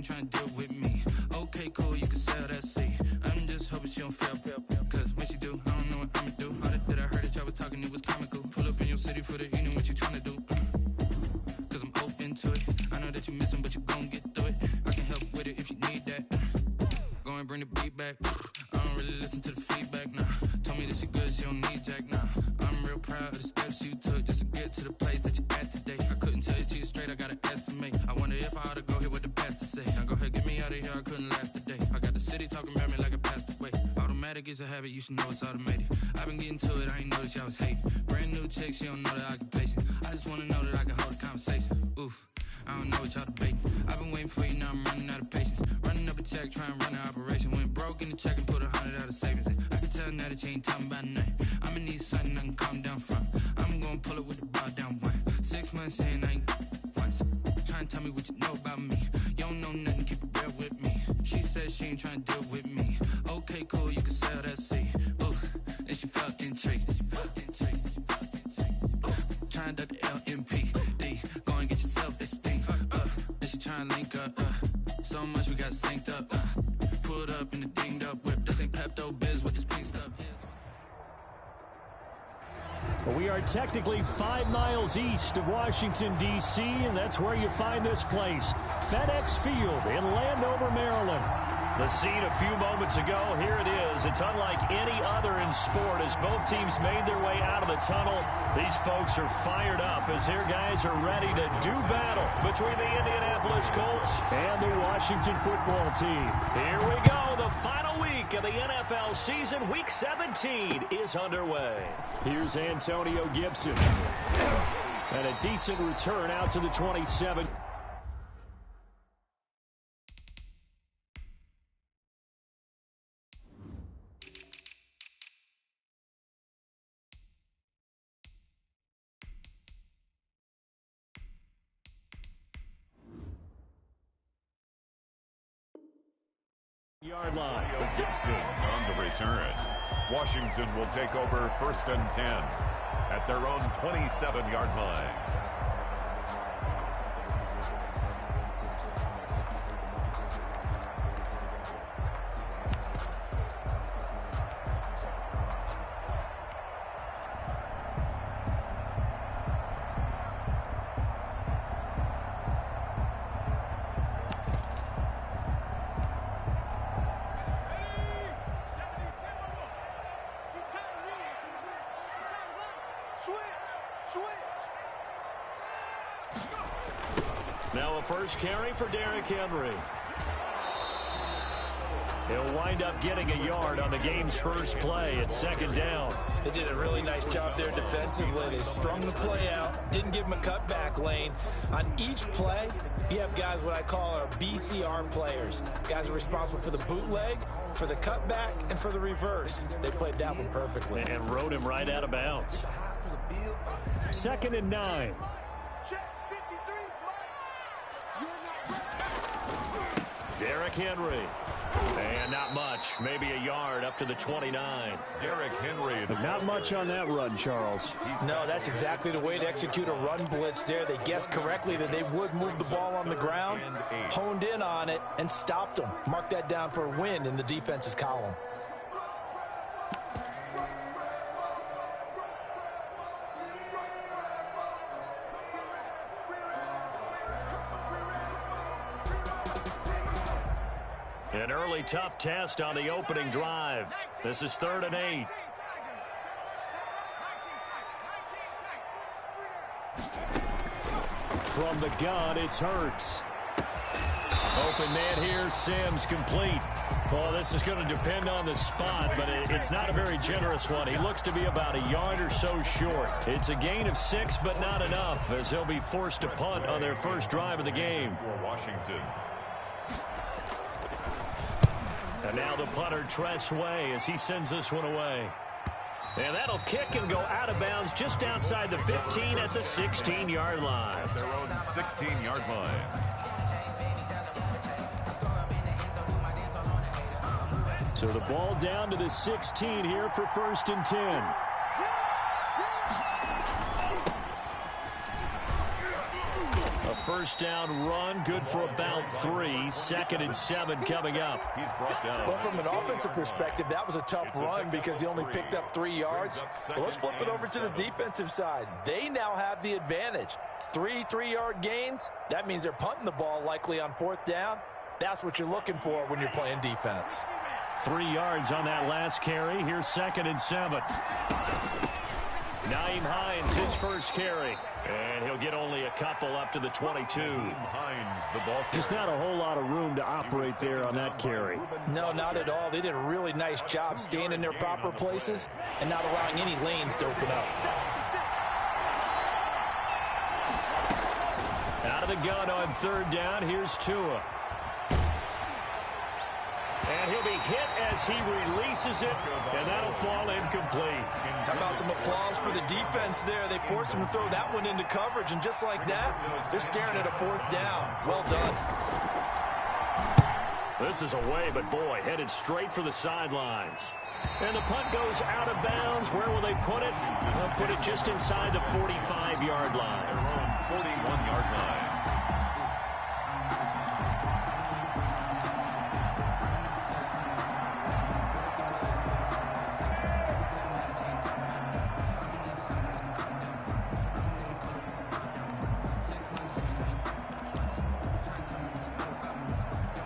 ain't trying to deal with me. Okay, cool, you can sell that seat. I'm just hoping she don't fail. Cause when she do, I don't know what I'ma do. All that I heard that y'all was talking, it was comical. Pull up in your city for the evening, what you trying to do? Cause I'm open to it. I know that you missing, but you gon' get through it. I can help with it if you need that. Go and bring the beat back. I don't really listen to the feedback, nah. Told me that she good, she don't need jack, nah. I'm real proud of the steps you took just to get to the place that you at today. I couldn't tell you to you straight, I gotta estimate. I wonder if I ought to go here with the pastor say. Now go ahead, get me out of here, I couldn't last a day. I got the city talking about me like I passed away. Automatic is a habit, you should know it's automated. I've been getting to it, I ain't noticed y'all was hating. Brand new chick, she don't know the occupation. I just wanna know that I can hold a conversation. Oof, I don't know what y'all debating. I've been waiting for you, now I'm running out of patience. Running up a check, trying to run an operation. Went broke in the check and put 100 out of savings in. I can tell now that you ain't talking about nothing. I'ma need something I can calm down from. I'm gonna pull it with the bar down one. 6 months in, I ain't once. Trying to tell me what you know about me. You don't know nothing, keep it real with me. She said she ain't trying to deal with me. Okay, cool, you can sell that seat. Ooh, and she felt intrigued. Trying to duck the LMPD. Go and get yourself esteem. And she trying to link up. So much we got synced up. Pulled up in the dinged up whip. This ain't Pepto Biz, what this pink stuff is. We are technically 5 miles east of Washington, D.C., and that's where you find this place, FedEx Field in Landover, Maryland. The scene a few moments ago, here it is. It's unlike any other in sport as both teams made their way out of the tunnel. These folks are fired up as their guys are ready to do battle between the Indianapolis Colts and the Washington football team. Here we go. The final week of the NFL season, Week 17, is underway. Here's Antonio Gibson. And a decent return out to the 27. Yard line. Gibson on the return. Washington will take over 1st and 10 at their own 27-yard line. Now a first carry for Derrick Henry. He'll wind up getting a yard on the game's first play at 2nd down. They did a really nice job there defensively. They strung the play out, didn't give him a cutback lane. On each play, you have guys what I call our BCR players. Guys are responsible for the bootleg, for the cutback, and for the reverse. They played that one perfectly. And rode him right out of bounds. 2nd and 9. Derrick Henry. And not much. Maybe a yard up to the 29. Derrick Henry. But not much on that run, Charles. No, that's exactly the way to execute a run blitz there. They guessed correctly that they would move the ball on the ground, honed in on it, and stopped them. Mark that down for a win in the defense's column. An early tough test on the opening drive. This is 3rd and 8. From the gun, it's Hurts. Open man here, Sims complete. Well, this is going to depend on the spot, but it's not a very generous one. He looks to be about a yard or so short. It's a gain of 6, but not enough, as he'll be forced to punt on their first drive of the game. For Washington. And now the punter, Tress Way, as he sends this one away. And that'll kick and go out of bounds just outside the 15 at the 16-yard line. At their own 16-yard line. So the ball down to the 16 here for 1st and 10. A first down run, good for about 3. 2nd and 7 coming up. He's brought down. Well, from an offensive perspective, that was a tough run because he only picked up 3 yards. Well, let's flip it over to the defensive side. They now have the advantage. 3 3-yard gains, that means they're punting the ball likely on 4th down. That's what you're looking for when you're playing defense. 3 yards on that last carry. Here's 2nd and 7. Nyheim Hines, his first carry. And he'll get only a couple up to the 22. Hines, the ball. Just not a whole lot of room to operate there on that carry. No, not at all. They did a really nice job staying in their proper places and not allowing any lanes to open up. Out of the gun on 3rd down, here's Tua. And he'll be hit as he releases it, and that'll fall incomplete. How about some applause for the defense there? They forced him to throw that one into coverage, and just like that, they're staring at a 4th down. Well done. This is away, but boy, headed straight for the sidelines. And the punt goes out of bounds. Where will they put it? They'll put it just inside the 45-yard line. Their own 41-yard line.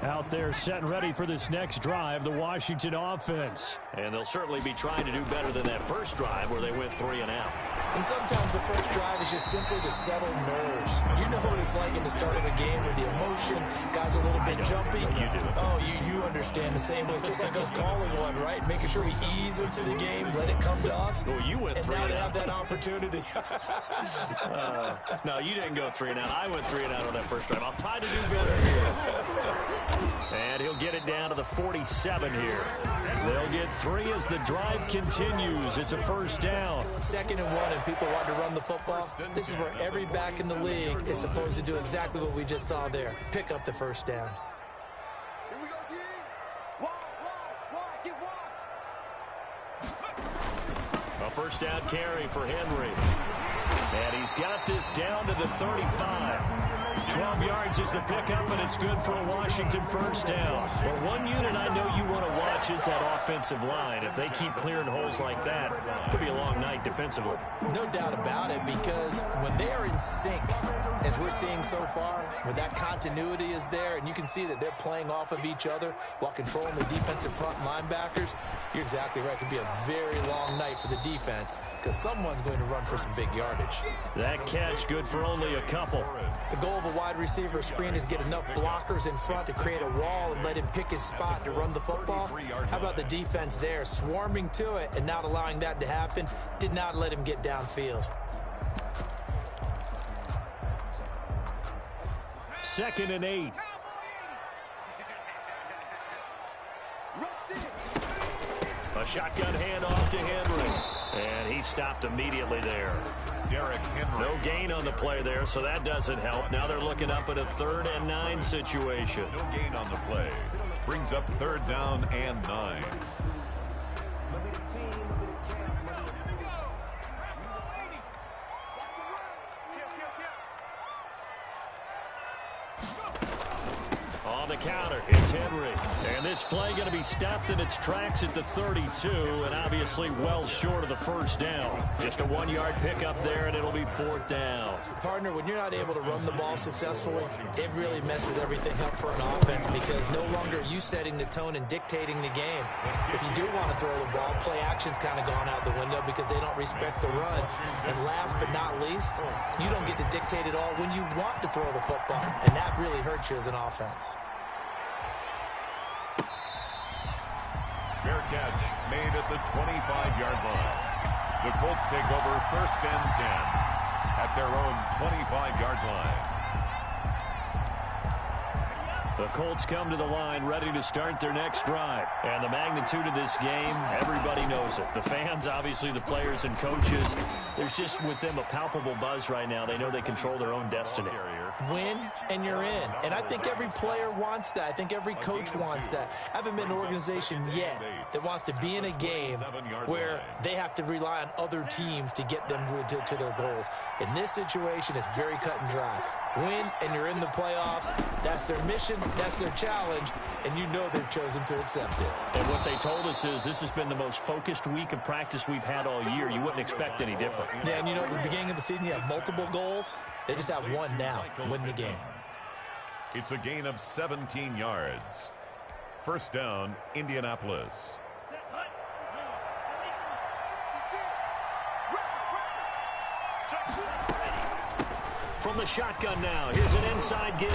Out there set and ready for this next drive, the Washington offense. And they'll certainly be trying to do better than that first drive where they went 3 and out. And sometimes the first drive is just simply to settle nerves. You know what it's like in the start of a game with the emotion, guys a little bit jumpy. You do it. Oh, you understand the same way. It's just like us calling one, right? Making sure we ease into the game, let it come to us. Well, you went and 3 now and they out. have that opportunity. No, you didn't go 3 and out. I went 3 and out on that first drive. I'll try to do better here. And he'll get it down to the 47 here. They'll get 3 as the drive continues. It's a first down. 2nd and 1, and people want to run the football. This is where every back in the league is supposed to do exactly what we just saw there. Pick up the first down. Here we go, A first down carry for Henry. And he's got this down to the 35. 12 yards is the pickup, and it's good for a Washington first down. But one unit I know you want to watch is that offensive line. If they keep clearing holes like that, it could be a long night defensively. No doubt about it, because when they are in sync, as we're seeing so far, when that continuity is there, and you can see that they're playing off of each other while controlling the defensive front linebackers, you're exactly right. It could be a very long night for the defense because someone's going to run for some big yardage. That catch good for only a couple. The goal of a wide receiver screen is get enough blockers in front to create a wall and let him pick his spot to run the football. How about the defense there, swarming to it and not allowing that to happen? Did not let him get downfield. 2nd and 8. A shotgun handoff to Henry. And he stopped immediately there. Derrick Henry. No gain on the play there, so that doesn't help. Now they're looking up at a 3rd and 9 situation. No gain on the play. Brings up 3rd down and 9. On the counter, it's Henry. And this play going to be stopped in its tracks at the 32, and obviously well short of the first down. Just a 1-yard pickup there, and it'll be 4th down. Partner, when you're not able to run the ball successfully, it really messes everything up for an offense because no longer are you setting the tone and dictating the game. If you do want to throw the ball, play action's kind of gone out the window because they don't respect the run. And last but not least, you don't get to dictate it all when you want to throw the football, and that really hurts you as an offense. Fair catch made at the 25-yard line. The Colts take over 1st and 10 at their own 25-yard line. The Colts come to the line ready to start their next drive. And the magnitude of this game, everybody knows it. The fans, obviously the players and coaches. There's just with them a palpable buzz right now. They know they control their own destiny. win, and you're in. And I think every player wants that. I think every coach wants that. I haven't been in an organization yet that wants to be in a game where they have to rely on other teams to get them to their goals. In this situation, it's very cut and dry. Win, and you're in the playoffs. That's their mission. That's their challenge. And you know they've chosen to accept it. And what they told us is this has been the most focused week of practice we've had all year. You wouldn't expect any different. Yeah, and you know, at the beginning of the season, you have multiple goals. They just have one now. Win the game. It's a gain of 17 yards. First down, Indianapolis. From the shotgun now, here's an inside give.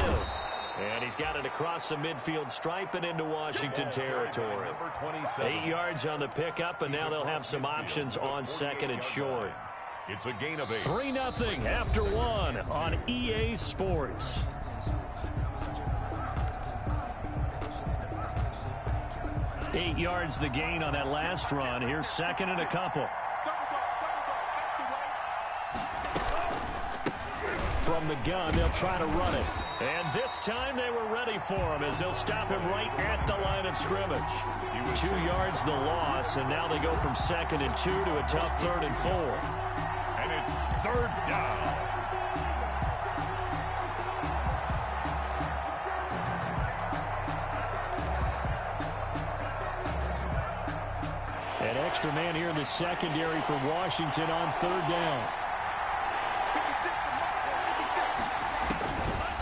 And he's got it across the midfield stripe and into Washington territory. 8 yards on the pickup, and now they'll have some options on second and short. It's a gain of 8. 3-0 after 1 on EA Sports. Eight yards the gain on that last run. Here's second and a couple. From the gun, they'll try to run it. And this time they were ready for him as they'll stop him right at the line of scrimmage. 2 yards the loss, and now they go from second and 2 to a tough 3rd and 4. And it's 3rd down. An extra man here in the secondary for Washington on 3rd down.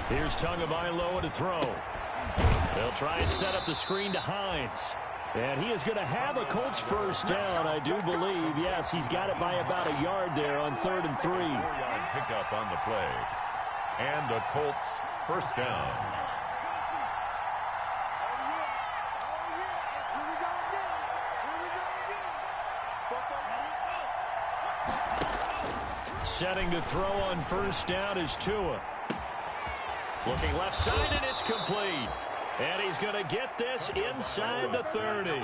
Here's Tagovailoa to throw. They'll try and set up the screen to Hines. And he is going to have a Colts first down, I do believe. Yes, he's got it by about a yard there on 3rd and 3. 4-yard pickup on the play. And a Colts first down. Setting to throw on first down is Tua. Looking left side, and it's complete. And he's going to get this inside the 30.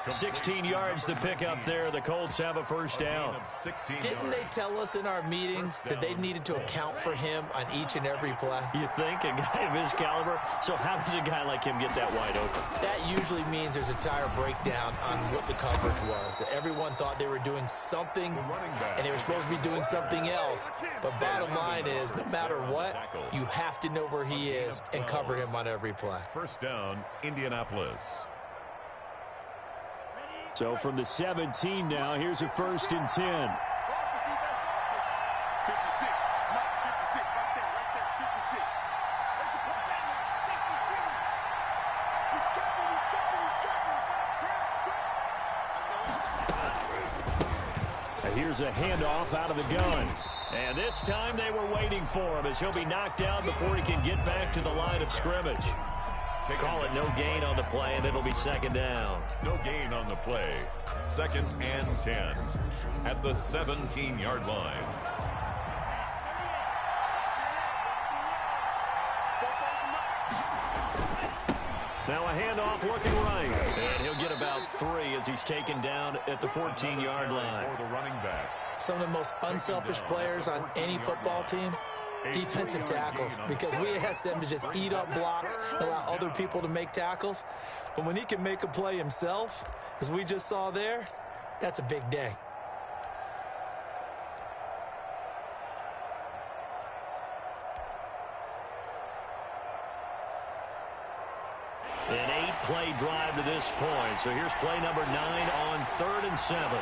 16 yards to pick up there. The Colts have a first down. Didn't they tell us in our meetings that they needed to account for him on each and every play? You think? A guy of his caliber? So how does a guy like him get that wide open? That usually means there's a tire breakdown on what the coverage was. That everyone thought they were doing something, and they were supposed to be doing something else. But bottom line is, no matter what, you have to know where he is and cover him on every play. First down, Indianapolis. So from the 17 now, here's a 1st and 10. 56, right there, 56. And here's a handoff out of the gun. And this time they were waiting for him as he'll be knocked down before he can get back to the line of scrimmage. Call it no gain on the play, and it'll be second down. No gain on the play. 2nd and 10 at the 17-yard line. Now a handoff looking right. And he'll get about 3 as he's taken down at the 14-yard line. For the running back. Some of the most unselfish players on any football team, defensive tackles, because we ask them to just eat up blocks and allow other people to make tackles. But when he can make a play himself, as we just saw there, that's a big day. An 8-play drive to this point. So here's play number 9 on 3rd and 7.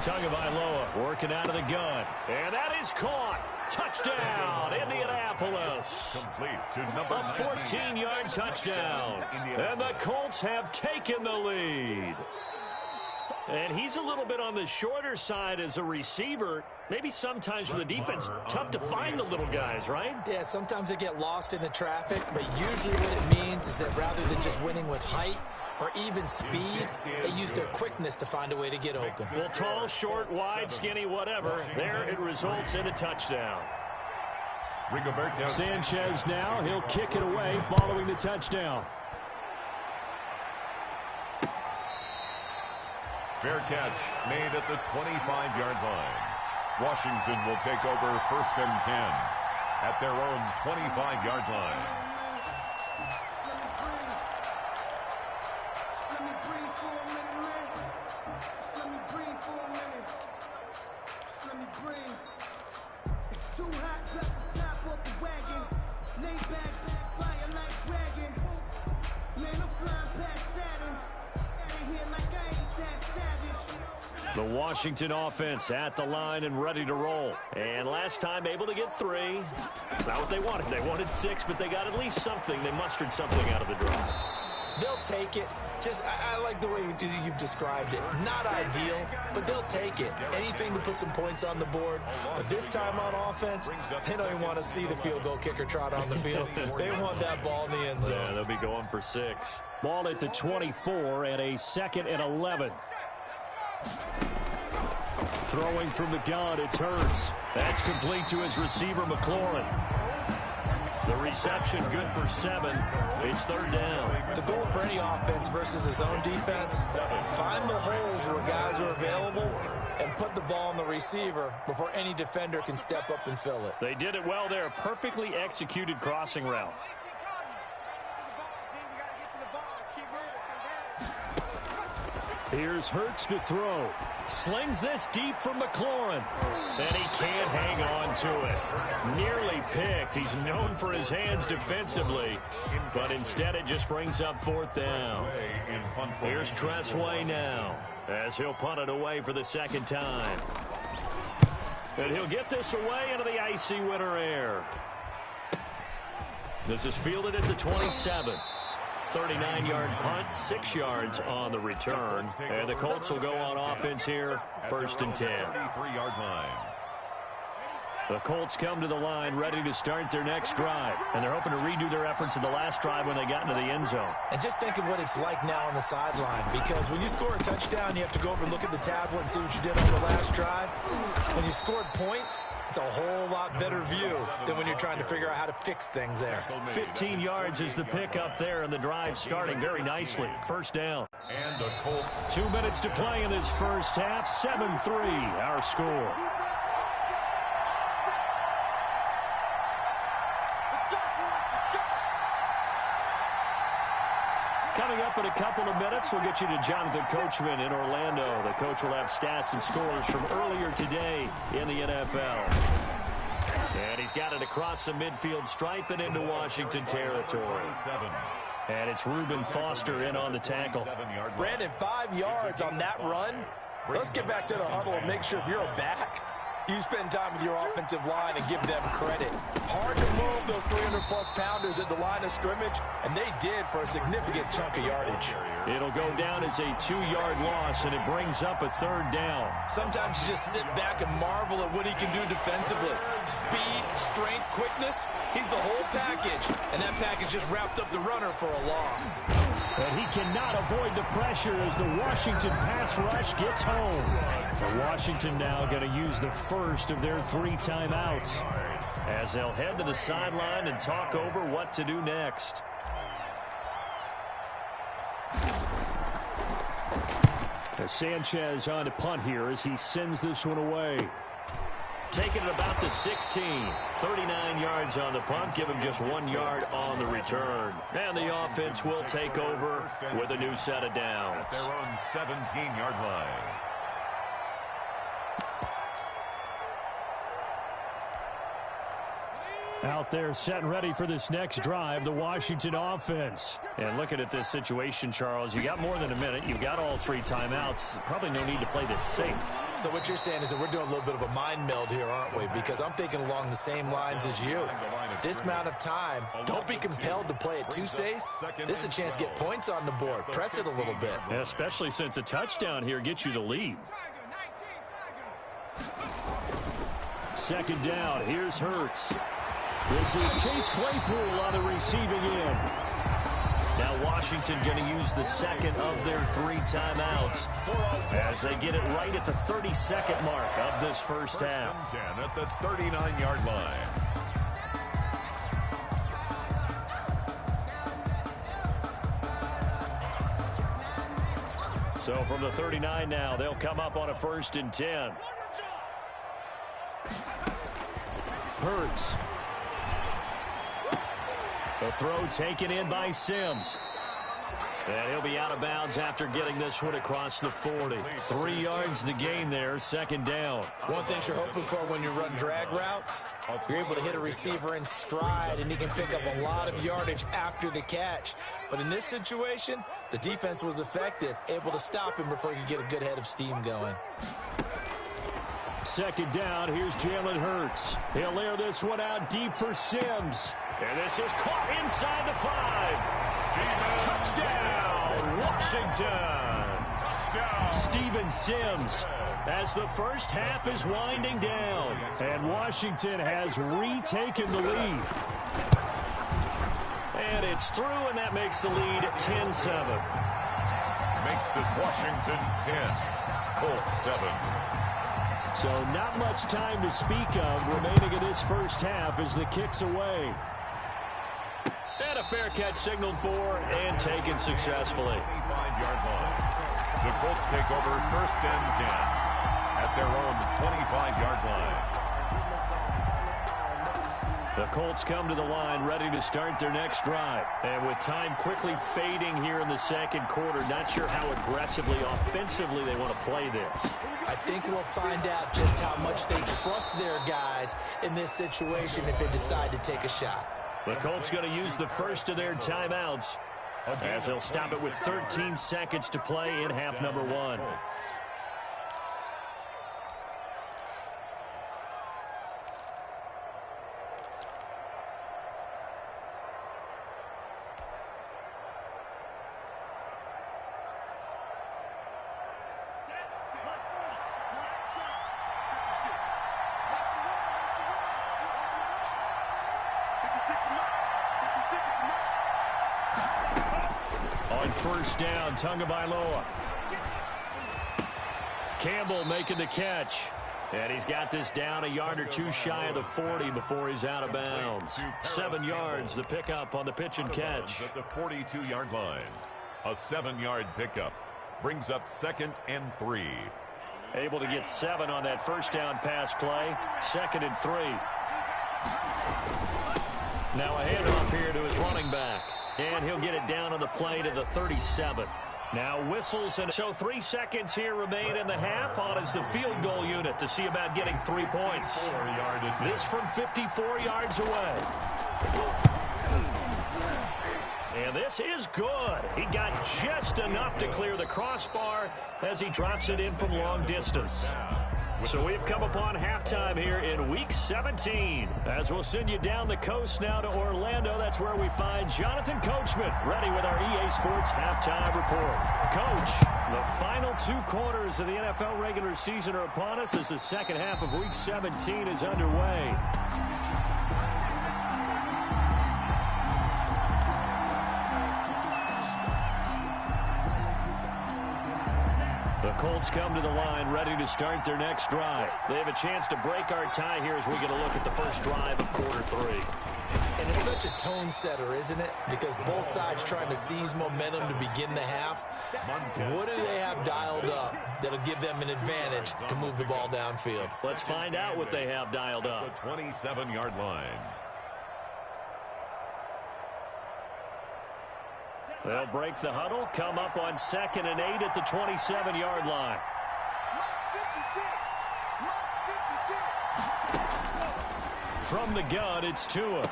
Tagovailoa working out of the gun. And that is caught. Touchdown, Indianapolis. Complete to number A 14-yard touchdown. And the Colts have taken the lead. And he's a little bit on the shorter side as a receiver. Maybe sometimes for the defense, tough to find the little guys, right? Yeah, sometimes they get lost in the traffic, but usually what it means is that rather than just winning with height or even speed, they use their quickness to find a way to get open. Well, tall, short, wide, skinny, whatever, there it results in a touchdown. Sanchez now, he'll kick it away following the touchdown. Fair catch made at the 25-yard line. Washington will take over 1st and 10 at their own 25-yard line. The Washington offense at the line and ready to roll. And last time able to get 3. It's not what they wanted. They wanted 6, but they got at least something. They mustered something out of the drive. They'll take it. I like the way you've described it. Not ideal, but they'll take it. Anything to put some points on the board. But this time on offense, they don't even want to see the field goal kicker trot on the field. They want that ball in the end zone. Yeah, they'll be going for 6. Ball at the 24 and a 2nd and 11. Throwing from the gun, it's Hurts. That's complete to his receiver, McLaurin. The reception good for 7. It's 3rd down. The goal for any offense versus his own defense, find the holes where guys are available and put the ball on the receiver before any defender can step up and fill it. They did it well there. Perfectly executed crossing route. Here's Hurts to throw. Slings this deep for McLaurin. And he can't hang on to it. Nearly picked. He's known for his hands defensively. But instead it just brings up 4th down. Here's Tressway now as he'll punt it away for the 2nd time. And he'll get this away into the icy winter air. This is fielded at the 27. 39-yard punt, 6 yards on the return. And the Colts will go on offense here, 1st and 10. 33-yard line. The Colts come to the line ready to start their next drive. And they're hoping to redo their efforts in the last drive when they got into the end zone. And just think of what it's like now on the sideline. Because when you score a touchdown, you have to go over and look at the tablet and see what you did on the last drive. When you scored points, it's a whole lot better view than when you're trying to figure out how to fix things there. 15 yards is the pickup there, and the drive starting very nicely. 1st down. And the Colts. 2 minutes to play in this first half. 7-3 our score. Coming up in a couple of minutes, we'll get you to Jonathan Coachman in Orlando. The coach will have stats and scores from earlier today in the NFL. And he's got it across the midfield stripe and into Washington territory. And it's Reuben Foster in on the tackle. Brandon, 5 yards on that run. Let's get back to the huddle and make sure if you're a back, you spend time with your offensive line and give them credit. Hard to move those 300-plus pounders at the line of scrimmage, and they did for a significant chunk of yardage. It'll go down as a 2-yard loss, and it brings up a 3rd down. Sometimes you just sit back and marvel at what he can do defensively. Speed, strength, quickness, he's the whole package, and that package just wrapped up the runner for a loss. But he cannot avoid the pressure as the Washington pass rush gets home. So Washington now going to use the first of their 3 timeouts as they'll head to the sideline and talk over what to do next. Sanchez on to punt here as he sends this one away. Taking it about the 16. 39 yards on the punt. Give him just 1 yard on the return. And the offense will take over with a new set of downs. At their own 17-yard line. Out there set and ready for this next drive, the Washington offense. And looking at this situation, Charles, you got more than a minute. You've got all 3 timeouts. Probably no need to play this safe. So what you're saying is that we're doing a little bit of a mind meld here, aren't we? Because I'm thinking along the same lines as you. This amount of time, don't be compelled to play it too safe. This is a chance to get points on the board. Press it a little bit. Yeah, especially since a touchdown here gets you the lead. 2nd down. Here's Hurts. This is Chase Claypool on the receiving end. Now Washington going to use the 2nd of their 3 timeouts as they get it right at the 32nd mark of this first half. 10 at the 39-yard line. So from the 39 now, they'll come up on a 1st and 10. Hurts. The throw taken in by Sims. And he'll be out of bounds after getting this one across the 40. 3 yards the gain there, 2nd down. One thing you're hoping for when you run drag routes, you're able to hit a receiver in stride, and he can pick up a lot of yardage after the catch. But in this situation, the defense was effective, able to stop him before he could get a good head of steam going. 2nd down, here's Jalen Hurts. He'll air this one out deep for Sims. And this is caught inside the 5. Touchdown, Washington. Touchdown. Steven Sims as the first half is winding down. And Washington has retaken the lead. And it's through, and that makes the lead 10-7. Makes this Washington 10, Colts 7. So not much time to speak of remaining in this first half as the kick's away. And a fair catch signaled for and taken successfully. 25-yard line. The Colts take over 1st and 10 at their own 25-yard line. The Colts come to the line ready to start their next drive. And with time quickly fading here in the 2nd quarter, not sure how aggressively, offensively they want to play this. I think we'll find out just how much they trust their guys in this situation if they decide to take a shot. The Colts going to use the first of their timeouts as they'll stop it with 13 seconds to play in half number 1. On 1st down, Tagovailoa. Campbell making the catch. And he's got this down a yard or two shy of the 40 before he's out of bounds. 7 yards, the pickup on the pitch and catch. At the 42-yard line, a 7-yard pickup brings up 2nd and 3. Able to get 7 on that 1st down pass play. 2nd and 3. Now a handoff here to his running back. And he'll get it down on the play to the 37. Now whistles, and so 3 seconds here remain in the half. On is the field goal unit to see about getting 3 points. This from 54 yards away. And this is good. He got just enough to clear the crossbar as he drops it in from long distance. So we've come upon halftime here in Week 17. As we'll send you down the coast now to Orlando, that's where we find Jonathan Coachman ready with our EA Sports Halftime Report. Coach, the final 2 quarters of the NFL regular season are upon us as the 2nd half of Week 17 is underway. The Colts come to the line ready to start their next drive. They have a chance to break our tie here as we get a look at the first drive of quarter 3. And it's such a tone setter, isn't it? Because both sides trying to seize momentum to begin the half. What do they have dialed up that'll give them an advantage to move the ball downfield? Let's find out what they have dialed up. The 27-yard line. They'll break the huddle, come up on 2nd and 8 at the 27-yard line. From the gun, it's Tua.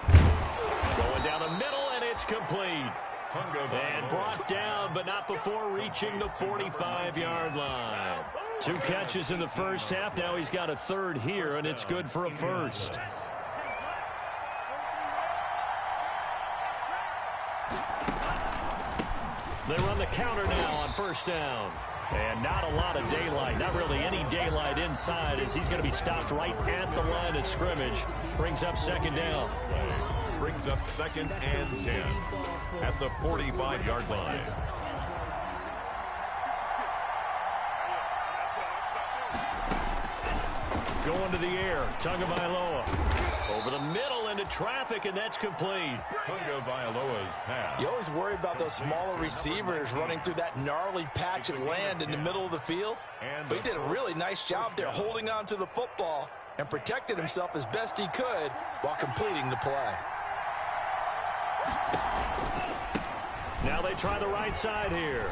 Going down the middle, and it's complete. And brought down, but not before reaching the 45-yard line. 2 catches in the first half. Now he's got a 3rd here, and it's good for a 1st. They run the counter now on 1st down. And not a lot of daylight, not really any daylight inside as he's going to be stopped right at the line of scrimmage. Brings up 2nd down. Brings up 2nd and 10 at the 45-yard line. Going to the air, Tagovailoa. Over the middle into traffic, and that's complete. Tunga Vailoa's pass. You always worry about those smaller receivers running through that gnarly patch of land in the middle of the field. But he did a really nice job there holding on to the football and protected himself as best he could while completing the play. Now they try the right side here.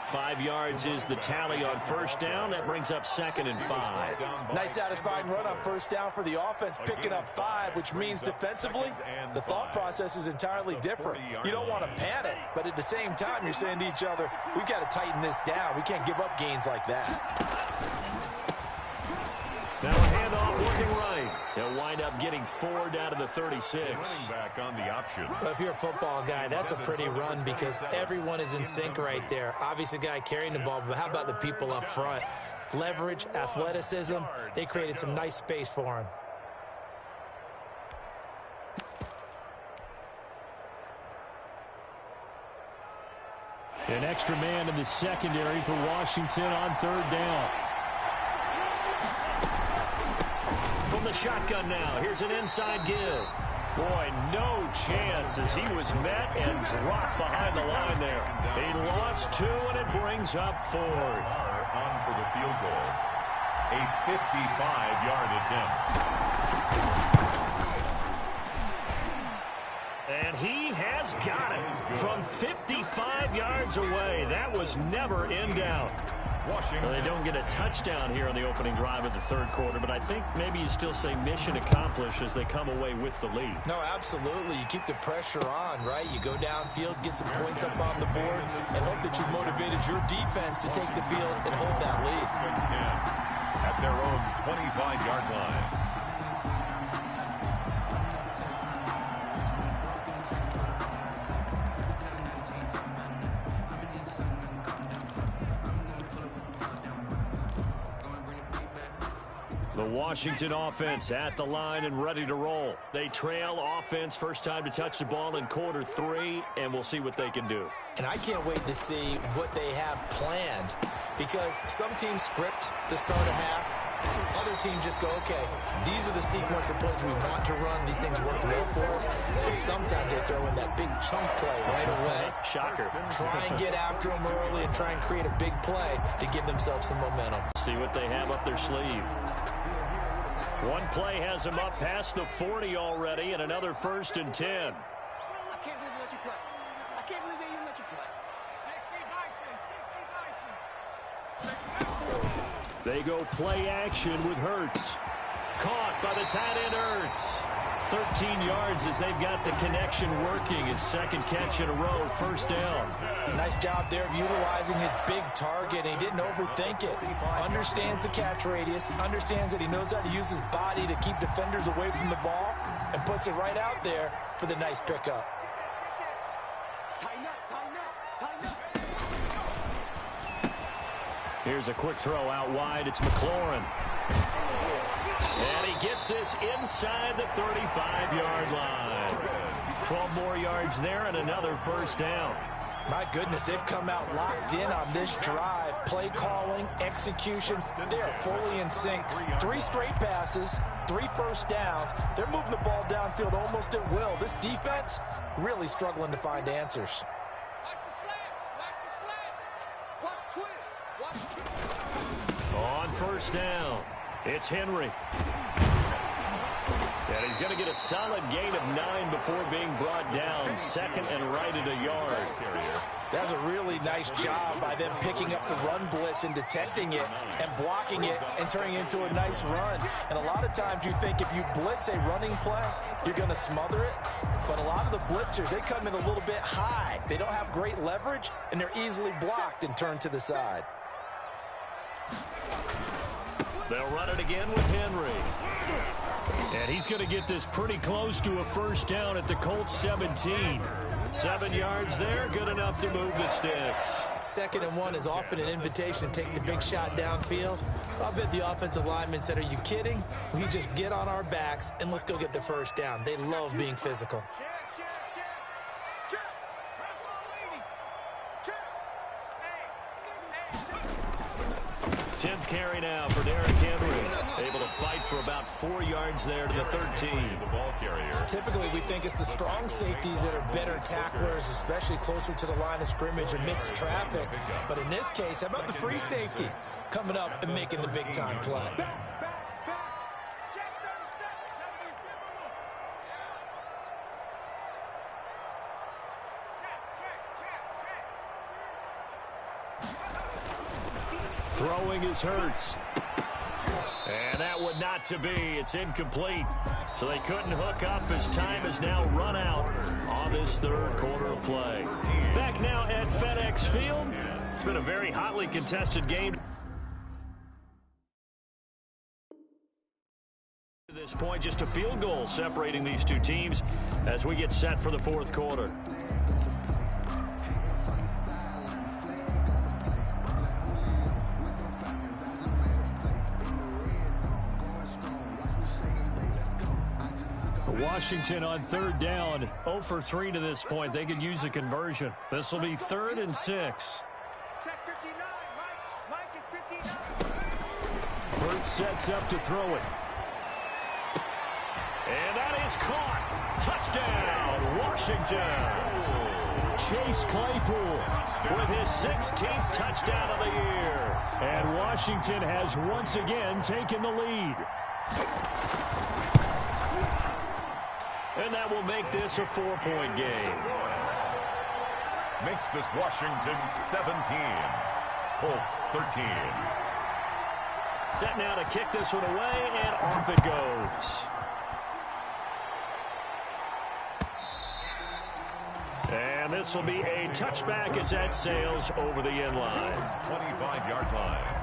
5 yards is the tally on first down. That brings up 2nd and 5. Nice satisfying run on first down for the offense, picking up 5, which means defensively, the thought process is entirely different. You don't want to panic, but at the same time, you're saying to each other, we've got to tighten this down. We can't give up gains like that. Now a handoff looking right. He'll wind up getting 4 down to the 36. Running back on the option. Well, if you're a football guy, that's a pretty run because everyone is in sync right there. Obviously, the guy carrying the ball, but how about the people up front? Leverage, athleticism, they created some nice space for him. An extra man in the secondary for Washington on 3rd down. From the shotgun now, here's an inside give. Boy, no chance as he was met and dropped behind the line there. He lost 2, and it brings up 4th. On for the field goal. A 55-yard attempt. And he has got it from 55 yards away. That was never in doubt. Washington. Well, they don't get a touchdown here on the opening drive of the 3rd quarter, but I think maybe you still say mission accomplished as they come away with the lead. No, absolutely. You keep the pressure on, right? You go downfield, get some points up on the board, and hope that you've motivated your defense to take the field and hold that lead. 10 at their own 25-yard line. The Washington offense at the line and ready to roll. They trail offense, first time to touch the ball in quarter 3, and we'll see what they can do. And I can't wait to see what they have planned because some teams script to start a half. Other teams just go, okay, these are the sequence of plays we want to run. These things work well for us. And sometimes they throw in that big chunk play right away. Shocker. Try and get after them early and try and create a big play to give themselves some momentum. See what they have up their sleeve. One play has him up past the 40 already, and another 1st and 10. I can't believe they let you play. I can't believe they even let you play. They go play action with Hurts. Caught by the tight end Hurts. 13 yards as they've got the connection working. His 2nd catch in a row, 1st down. Nice job there of utilizing his big target. He didn't overthink it. Understands the catch radius. Understands that he knows how to use his body to keep defenders away from the ball. And puts it right out there for the nice pickup. Tighten up, tighten up, tighten up. Here's a quick throw out wide. It's McLaurin. And he gets this inside the 35-yard line. 12 more yards there and another 1st down. My goodness, they've come out locked in on this drive. Play calling, execution, they are fully in sync. 3 straight passes, 3 first downs. They're moving the ball downfield almost at will. This defense really struggling to find answers. On 1st down, it's Henry. And he's going to get a solid gain of 9 before being brought down. 2nd and right at a yard. That was a really nice job by them picking up the run blitz and detecting it and blocking it and turning it into a nice run. And a lot of times you think if you blitz a running play, you're going to smother it. But a lot of the blitzers, they come in a little bit high. They don't have great leverage, and they're easily blocked and turned to the side. They'll run it again with Henry. And he's going to get this pretty close to a 1st down at the Colts 17. 7 yards there, good enough to move the sticks. 2nd and 1 is often an invitation to take the big shot downfield. I bet the offensive linemen said, are you kidding? We just get on our backs and let's go get the 1st down. They love being physical. 10th carry now for Derrick Henry. able to fight for about 4 yards there to the 13. The ball carrier. Typically, we think it's the strong safeties that are better tacklers, especially closer to the line of scrimmage amidst traffic. But in this case, how about the free safety coming up and making the big-time play? Throwing is Hurts. And that would not to be. It's incomplete. So they couldn't hook up as time has now run out on this third quarter of play. Back now at FedEx Field. It's been a very hotly contested game. At this point, just a field goal separating these two teams as we get set for the fourth quarter. Washington on third down, 0 for 3 to this point. They could use a conversion. This will be 3rd and 6. Check 59. Mike is 59. Hurts sets up to throw it. And that is caught. Touchdown, Washington. Chase Claypool With his 16th touchdown of the year. And Washington has once again taken the lead. And that will make this a 4-point game. Makes this Washington 17. Colts 13. Set now to kick this one away, and off it goes. And this will be a touchback as that sails over the end line. 25-yard line.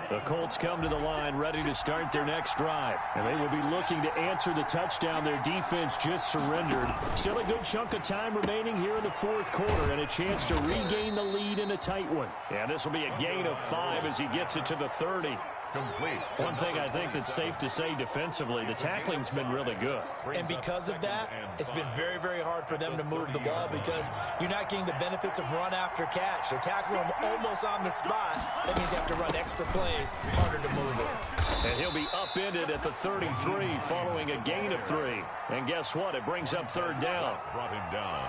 The Colts come to the line ready to start their next drive. And they will be looking to answer the touchdown their defense just surrendered. Still a good chunk of time remaining here in the fourth quarter and a chance to regain the lead in a tight one. And this will be a gain of 5 as he gets it to the 30. Complete. One thing I think that's safe to say defensively, the tackling's been really good. And because of that, it's been very, very hard for them to move the ball because you're not getting the benefits of run after catch. They're tackling them almost on the spot. That means you have to run extra plays, harder to move it. And he'll be upended at the 33 following a gain of 3. And guess what? It brings up third down. Brought him down.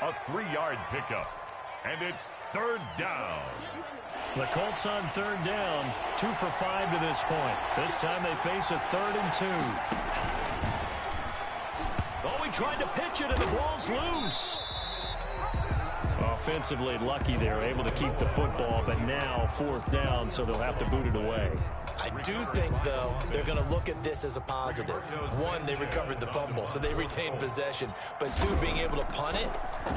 A 3-yard pickup. And it's third down. The Colts on third down, 2 for 5 to this point. This time they face a 3rd and 2. Oh, he tried to pitch it, and the ball's loose. Offensively lucky they're able to keep the football, but now 4th down, so they'll have to boot it away. I do think, though, they're going to look at this as a positive. 1, they recovered the fumble, so they retained possession. But 2, being able to punt it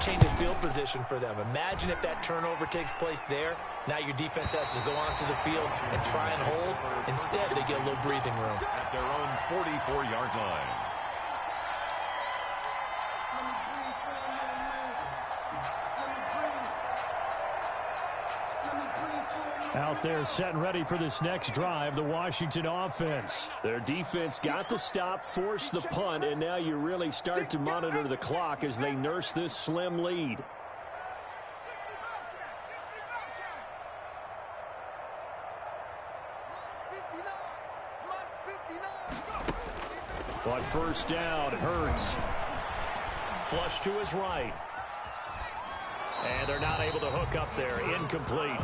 changes field position for them. Imagine if that turnover takes place there. Now your defense has to go onto the field and try and hold. Instead, they get a little breathing room. At their own 44-yard line. Out there set and ready for this next drive, the Washington offense. Their defense got the stop, forced the punt, and now you really start to monitor the clock as they nurse this slim lead. But first down, Hurts. Flush to his right. And they're not able to hook up there. Incomplete.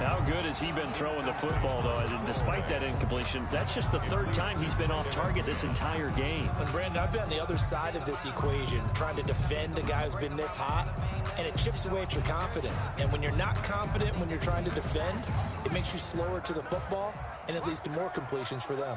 How good has he been throwing the football, though? Despite that incompletion, that's just the 3rd time he's been off target this entire game. And Brandon, I've been on the other side of this equation, trying to defend a guy who's been this hot, and it chips away at your confidence. And when you're not confident when you're trying to defend, it makes you slower to the football, and it leads to more completions for them.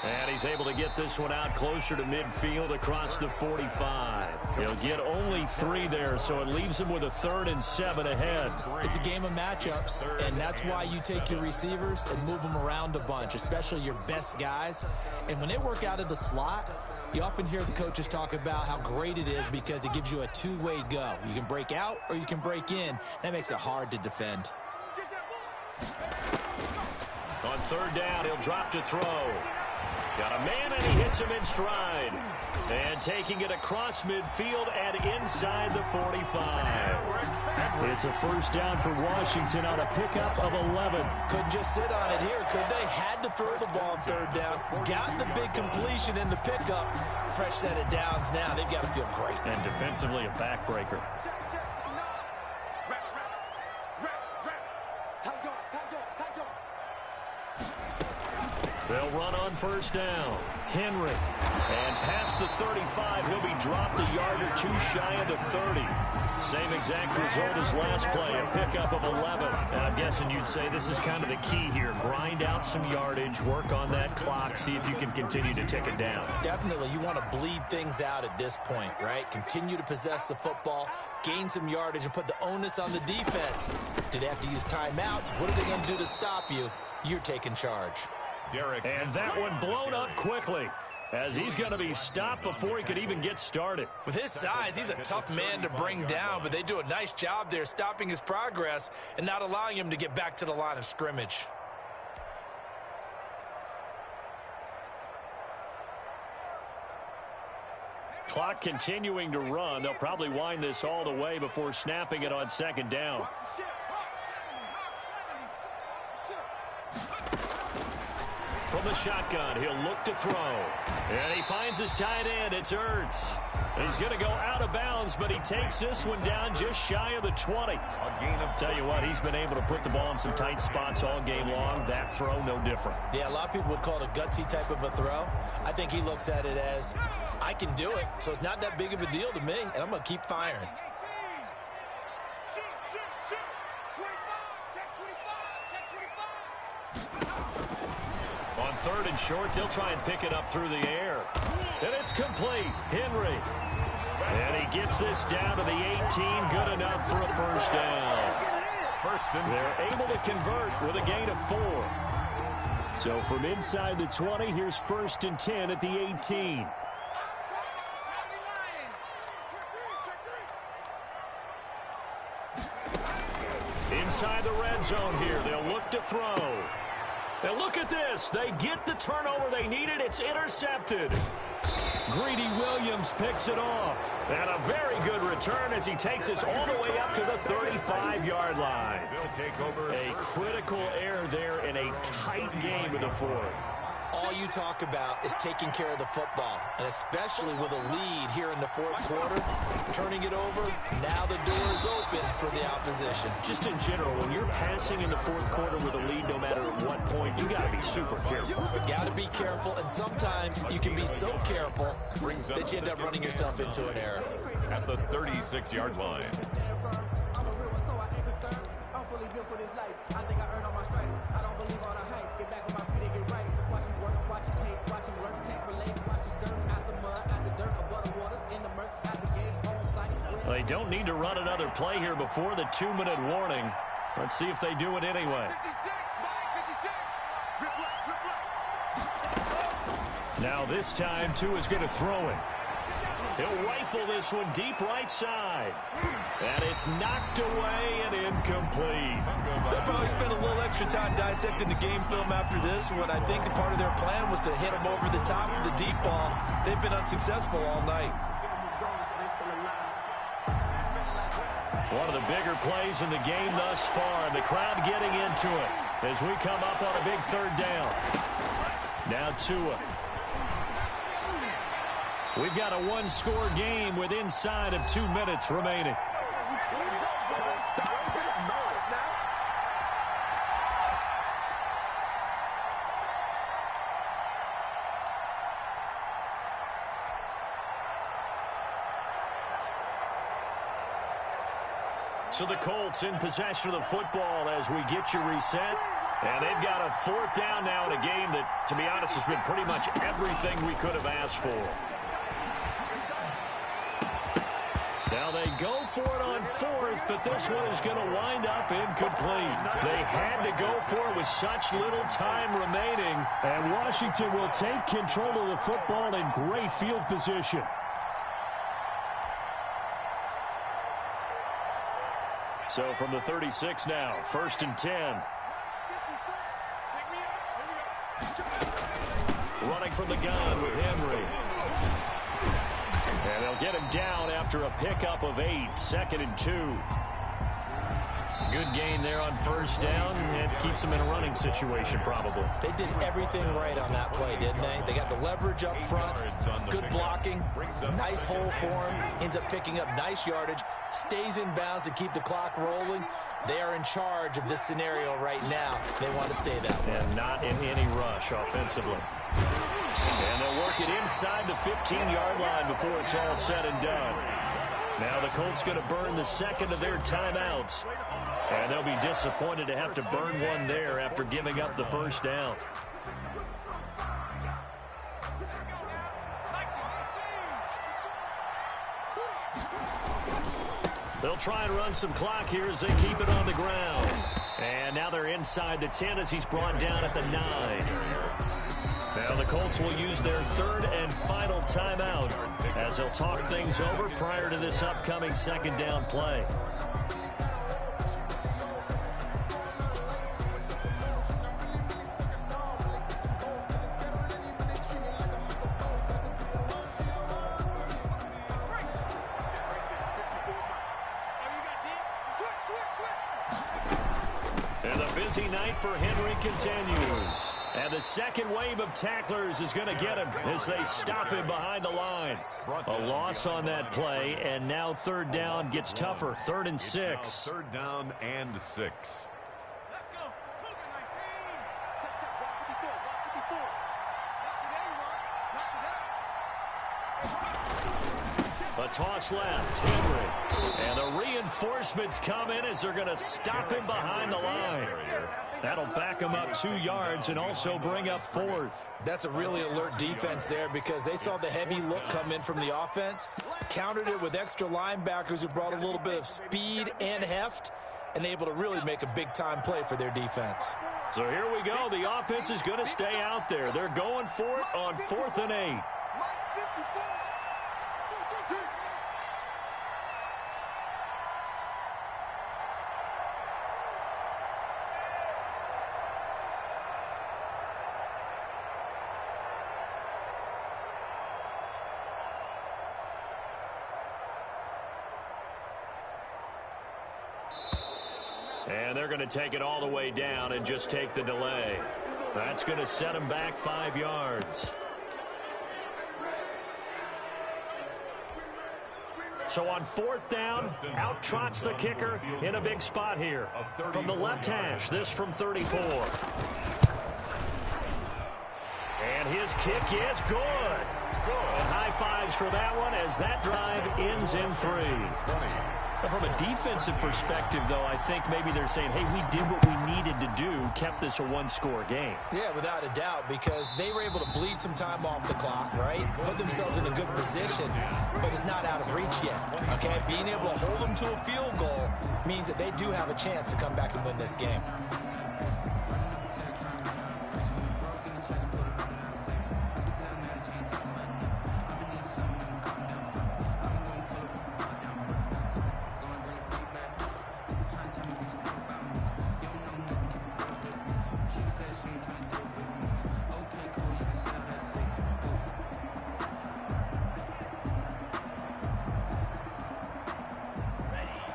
And he's able to get this one out closer to midfield across the 45. He'll get only 3 there, so it leaves him with a 3rd and 7 ahead. It's a game of matchups, and that's why you take your receivers and move them around a bunch, especially your best guys. And when they work out of the slot, you often hear the coaches talk about how great it is because it gives you a 2-way go. You can break out or you can break in. That makes it hard to defend. On third down, he'll drop to throw. Got a man, and he hits him in stride. And taking it across midfield and inside the 45. It's a first down for Washington on a pickup of 11. Couldn't just sit on it here, could they? Had to throw the ball on third down. Got the big completion in the pickup. Fresh set of downs now. They've got to feel great. And defensively, a backbreaker. They'll run on first down. Henry. And past the 35, he'll be dropped a yard or two shy of the 30. Same exact result as last play, a pickup of 11. And I'm guessing you'd say this is kind of the key here. Grind out some yardage, work on that clock, see if you can continue to tick it down. Definitely, you want to bleed things out at this point, right? Continue to possess the football, gain some yardage, and put the onus on the defense. Do they have to use timeouts? What are they going to do to stop you? You're taking charge. And that one blown up quickly, as he's going to be stopped before he could even get started. With his size, he's a tough man to bring down, but they do a nice job there stopping his progress and not allowing him to get back to the line of scrimmage. Clock continuing to run. They'll probably wind this all the way before snapping it on second down. From the shotgun, he'll look to throw. And he finds his tight end. It's Ertz. He's going to go out of bounds, but he takes this one down just shy of the 20. Tell you what, he's been able to put the ball in some tight spots all game long. That throw, no different. Yeah, a lot of people would call it a gutsy type of a throw. I think he looks at it as, I can do it, so it's not that big of a deal to me, and I'm going to keep firing. On third and short, they'll try and pick it up through the air. And it's complete. Henry. And he gets this down to the 18. Good enough for a first down. They're able to convert with a gain of 4. So from inside the 20, here's first and 10 at the 18. Inside the red zone here. They'll look to throw. And look at this. They get the turnover they needed. It's intercepted. Greedy Williams picks it off. And a very good return as he takes us all the way up to the 35-yard line. A critical error there in a tight game in the fourth. All you talk about is taking care of the football, and especially with a lead here in the fourth quarter, turning it over, now the door is open for the opposition. Just in general, when you're passing in the fourth quarter with a lead, no matter at what point, you got to be super careful. Got to be careful, and sometimes you can be so careful that you end up running yourself into an error. At the 36-yard line. They don't need to run another play here before the 2-minute warning. Let's see if they do it anyway. Now this time, Tua is going to throw it. He'll rifle this one deep right side. And it's knocked away and incomplete. They'll probably spend a little extra time dissecting the game film after this one. I think the part of their plan was to hit him over the top of the deep ball. They've been unsuccessful all night. One of the bigger plays in the game thus far. The crowd getting into it as we come up on a big third down. Now Tua. We've got a one-score game with inside of 2 minutes remaining. So the Colts in possession of the football as we get you reset. And they've got a fourth down now in a game that, to be honest, has been pretty much everything we could have asked for. Now they go for it on fourth, but this one is going to wind up incomplete. They had to go for it with such little time remaining. And Washington will take control of the football in great field position. So from the 36 now, first and 10. Running from the gun with Henry. And they'll get him down after a pickup of 8, 2nd and 2. Good gain there on first down, and keeps them in a running situation probably. They did everything right on that play, didn't they? They got the leverage up front, good blocking, nice hole for him, ends up picking up nice yardage, stays in bounds to keep the clock rolling. They are in charge of this scenario right now. They want to stay that way. And not in any rush offensively. And they'll work it inside the 15-yard line before it's all said and done. Now the Colts going to burn the second of their timeouts. And they'll be disappointed to have to burn one there after giving up the first down. They'll try and run some clock here as they keep it on the ground. And now they're inside the 10 as he's brought down at the 9. Now the Colts will use their third and final timeout as they'll talk things over prior to this upcoming second down play. And the busy night for Henry continues. And the second wave of tacklers is going to get him as they stop him behind the line. A loss on that play, and now third down gets tougher. 3rd and 6. 3rd down and 6. Let's go. Cougar 19. Check, check. Block 54. Block 54. Not today, you are. Not today. A toss left. Henry. And the reinforcements come in as they're going to stop him behind the line. That'll back him up 2 yards and also bring up 4th. That's a really alert defense there because they saw the heavy look come in from the offense, countered it with extra linebackers who brought a little bit of speed and heft, and able to really make a big-time play for their defense. So here we go. The offense is going to stay out there. They're going for it on 4th and 8. And they're going to take it all the way down and just take the delay. That's going to set them back 5 yards. So on 4th down, out trots the kicker in a big spot here. From the left hash, this from 34. And his kick is good. And high fives for that one as that drive ends in 3. From a defensive perspective, though, I think maybe they're saying, hey, we did what we needed to do, kept this a one-score game. Yeah, without a doubt, because they were able to bleed some time off the clock, right? Put themselves in a good position, but it's not out of reach yet, okay? Being able to hold them to a field goal means that they do have a chance to come back and win this game.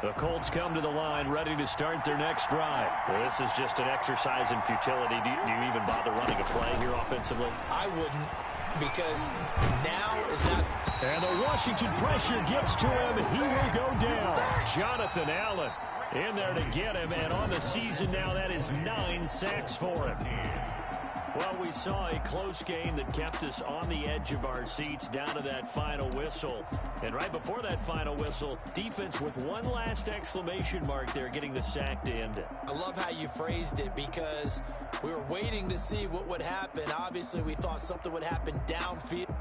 The Colts come to the line ready to start their next drive. Well, this is just an exercise in futility. Do you even bother running a play here offensively? I wouldn't, because now is not... And the Washington pressure gets to him. He will go down. Jonathan Allen in there to get him, and on the season now, that is 9 sacks for him. Well, we saw a close game that kept us on the edge of our seats down to that final whistle. And right before that final whistle, defense with one last exclamation mark there, getting the sack to end it. I love how you phrased it, because we were waiting to see what would happen. Obviously, we thought something would happen downfield.